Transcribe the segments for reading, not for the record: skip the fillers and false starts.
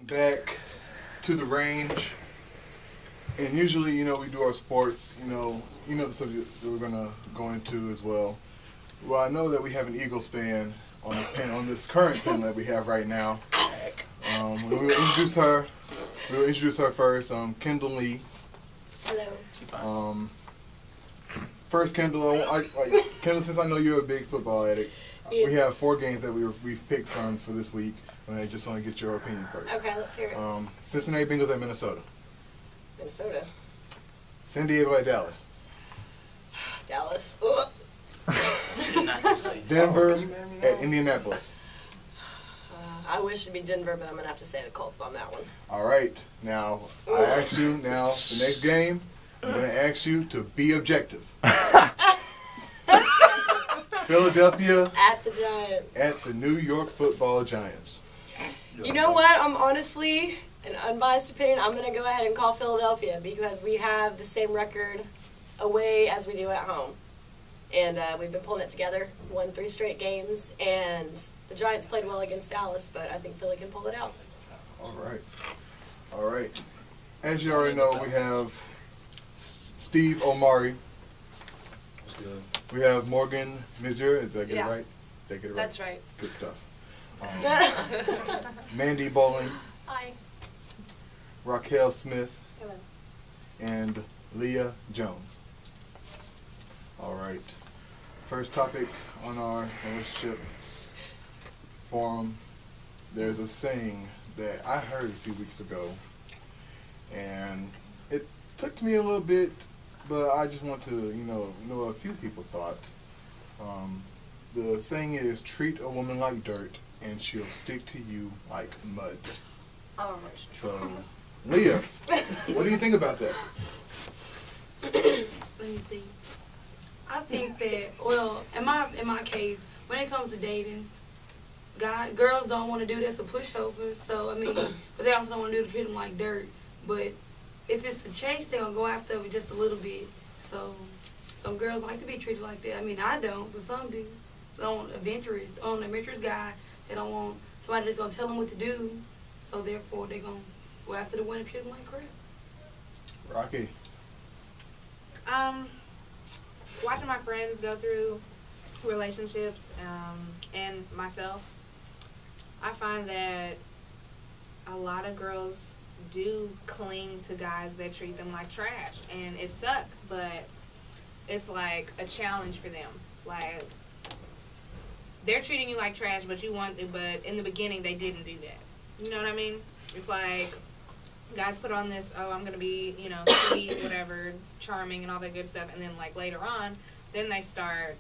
back to the range, and usually, we do our sports. The subject that we're gonna go into as well. Well, I know that we have an Eagles fan on the pin, on this current pin that we have right now. We will introduce her. We will introduce her first. Kendall Lee. Hello. First, Kendall. Kendall, since I know you're a big football addict, we have 4 games that we've picked from for this week. And I just want to get your opinion first. Okay, let's hear it. Cincinnati Bengals at Minnesota. Minnesota. San Diego at Dallas. Dallas. Denver at Indianapolis. I wish it'd be Denver, but I'm gonna have to say the Colts on that one. All right. Now I ask you. Now the next game, I'm gonna ask you to be objective. Philadelphia At the Giants. at the New York Football Giants. You know what? I'm honestly an unbiased opinion. I'm gonna go ahead and call Philadelphia because we have the same record away as we do at home. And we've been pulling it together, won 3 straight games, and the Giants played well against Dallas, but I think Philly can pull it out. All right. As you already know, we have Steve Omari. That's good. We have Morgan Mizier. Did I get Yeah. it right? Did I get it right? That's right. Good stuff. Mandy Bowling, Hi. Raquel Smith, Hello. and Leah Jones. All right. First topic on our relationship forum. There's a saying that I heard a few weeks ago, and it took me a little bit, but I just want to, know a few people thought. The saying is, treat a woman like dirt, and she'll stick to you like mud. Oh. So, Leah, what do you think about that? Let me think. I think that, well, in my case, when it comes to dating, girls don't want to do this a pushover. So I mean, but they also don't want to treat them like dirt. But if it's a chase, they're gonna go after it just a little bit. So some girls like to be treated like that. I mean, I don't, but some do. They don't want an adventurous guy. They don't want somebody that's gonna tell them what to do. So therefore, they're gonna go after the one and treat them like crap. Rocky. Watching my friends go through relationships and myself, I find that a lot of girls do cling to guys that treat them like trash, and it sucks, but it's like a challenge for them. Like, they're treating you like trash, but in the beginning they didn't do that. You know what I mean? It's like guys put on this, oh, I'm going to be, sweet, whatever, charming and all that good stuff. And then, like, later on, then they start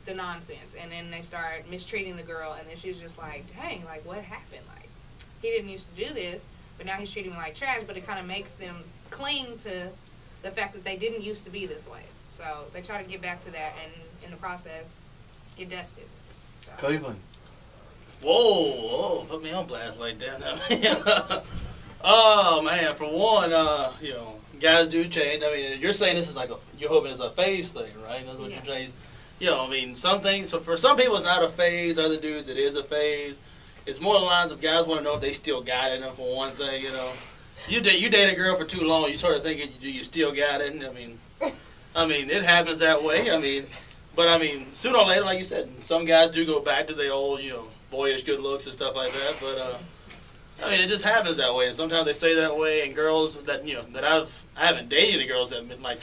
the nonsense. And then they start mistreating the girl. And then she's just like, dang, like, what happened? Like, he didn't used to do this, but now he's treating me like trash. But it kind of makes them cling to the fact that they didn't used to be this way. So they try to get back to that and, in the process, get dusted. So. Cleveland. Whoa, put me on blast like that. Oh man, for one, guys do change. I mean, you're saying this is like you're hoping it's a phase thing, right? That's what you're saying. I mean, some things. So for some people, it's not a phase. Other dudes, it is a phase. It's more the lines of guys want to know if they still got it. And for one thing, you date a girl for too long, you sort of thinking, do you still got it? And I mean, it happens that way. But sooner or later, like you said, some guys do go back to their old, boyish good looks and stuff like that. But it just happens that way, and sometimes they stay that way. And girls that I haven't dated any girls that might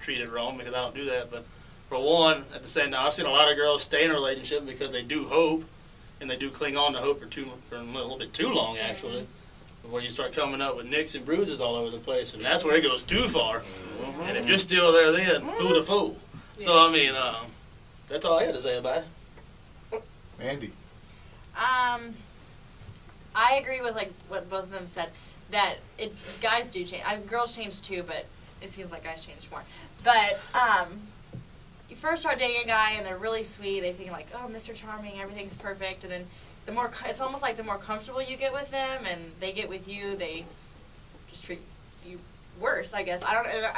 treated wrong because I don't do that. But for one, at the same time, I've seen a lot of girls stay in a relationship because they do hope, and they do cling on to hope for a little bit too long, actually. Where you start coming up with nicks and bruises all over the place, and that's where it goes too far. And if you're still there, then who the fool? So that's all I had to say about it. Mandy. I agree with what both of them said, that guys do change. Girls change too, but it seems like guys change more. But you first start dating a guy and they're really sweet. They think like, oh, Mr. Charming, everything's perfect, and then it's almost like the more comfortable you get with them and they get with you, they just treat you worse, I guess. I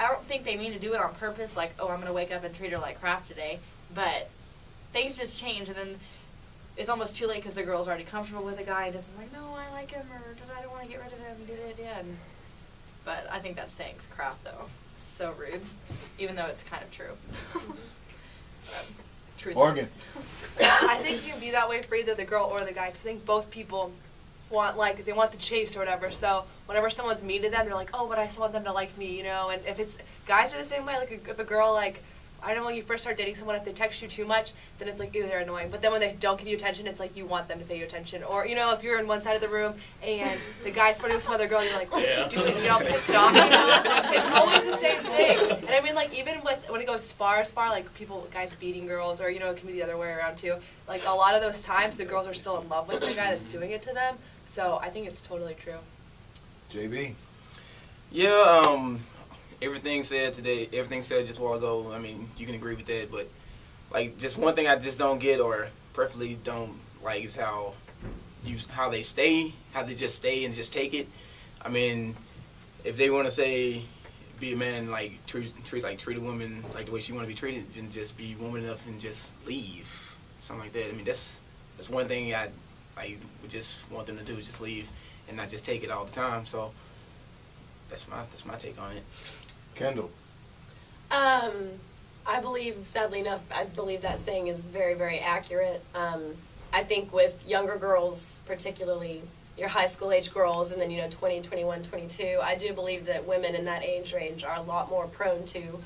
don't think they mean to do it on purpose, like, oh, I'm gonna wake up and treat her like crap today. But things just change, and then it's almost too late because the girl's already comfortable with a guy and it's like, no, I like him, or I don't want to get rid of him, but I think that saying's crap, though. It's so rude, even though it's kind of true. Truth Morgan. is. I think you can be that way for either the girl or the guy, because I think both people want, like, they want the chase or whatever. So whenever someone's mean to them, they're like, oh, but I just want them to like me, you know. And if it's, guys are the same way. Like, if a girl, like, I don't know, when you first start dating someone, if they text you too much, then it's like, ew, they're annoying. But then when they don't give you attention, it's like you want them to pay you attention. Or, you know, if you're in one side of the room and the guy's flirting with some other girl, you're like, what's he doing? You get all pissed off, you know? It's always the same thing. And I mean, like, even with, when it goes far, like people, guys beating girls, or, you know, it can be the other way around too. Like, a lot of those times, the girls are still in love with the guy that's doing it to them. So I think it's totally true. JB. Yeah, everything said just a while ago, I mean, you can agree with that, but, like, just one thing I just don't get, or preferably don't like, is how they just stay and just take it. I mean, if they want to say, be a man, like, treat a woman like the way she want to be treated, then just be woman enough and just leave, something like that. I mean, that's one thing I would just want them to do, is just leave and not just take it all the time. So that's my take on it. Kendall. I believe, sadly enough, I believe that saying is very, very accurate. I think with younger girls, particularly your high school age girls, and then, you know, 20, 21, 22, I do believe that women in that age range are a lot more prone to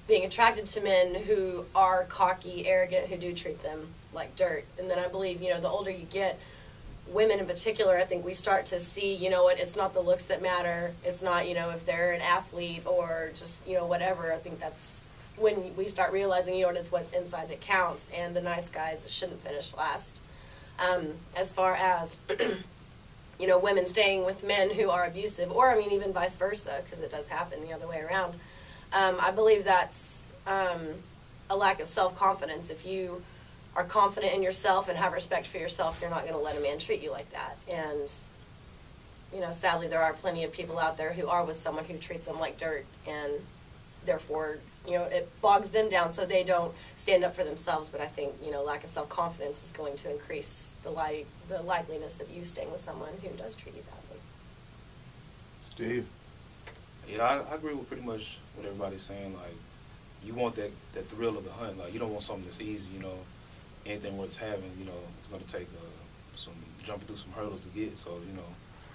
being attracted to men who are cocky, arrogant, who do treat them like dirt. And then I believe, you know, the older you get, women in particular, I think we start to see, you know what, it's not the looks that matter. It's not, you know, if they're an athlete or just, you know, whatever. I think that's when we start realizing, you know, it's what's inside that counts, and the nice guys shouldn't finish last. As far as, you know, women staying with men who are abusive, or, I mean, even vice versa, because it does happen the other way around, I believe that's a lack of self-confidence. If you are confident in yourself and have respect for yourself, you're not going to let a man treat you like that. And, you know, sadly, there are plenty of people out there who are with someone who treats them like dirt, and therefore, you know, it bogs them down so they don't stand up for themselves. But I think, you know, lack of self-confidence is going to increase the likeliness of you staying with someone who does treat you badly. Steve. Yeah, I agree with pretty much what everybody's saying. Like, you want that thrill of the hunt. Like, you don't want something that's easy, you know. Anything worth having, you know, it's going to take some jumping through some hurdles to get. So, you know,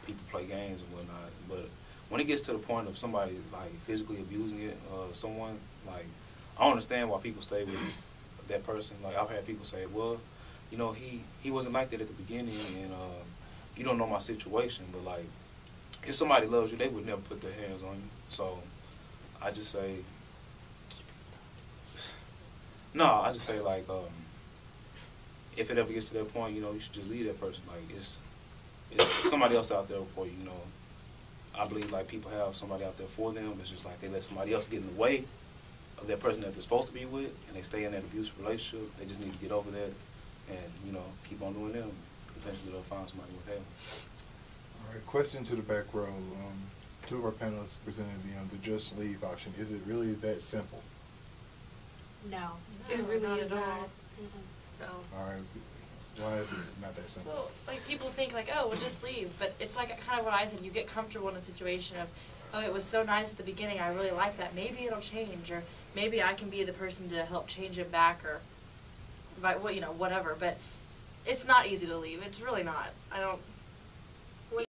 people play games and whatnot. But when it gets to the point of somebody, like, physically abusing it, someone, like, I don't understand why people stay with that person. Like, I've had people say, well, you know, he wasn't like that at the beginning, and you don't know my situation. But, like, if somebody loves you, they would never put their hands on you. So I just say, like, if it ever gets to that point, you know, you should just leave that person. Like, it's somebody else out there for you, you know. I believe, like, people have somebody out there for them. It's just like they let somebody else get in the way of that person that they're supposed to be with, and they stay in that abusive relationship. They just need to get over that and, you know, keep on doing them. Eventually they'll find somebody with them. All right, question to the back row. Two of our panelists presented the just leave option. Is it really that simple? No. It really is not. not. No. All right, why is it not that simple? Well, like, people think, like, oh, we'll just leave. But it's like kind of what I said. You get comfortable in a situation of, oh, it was so nice at the beginning. I really like that. Maybe it'll change, or maybe I can be the person to help change it back, or, you know, whatever. But it's not easy to leave. It's really not. I don't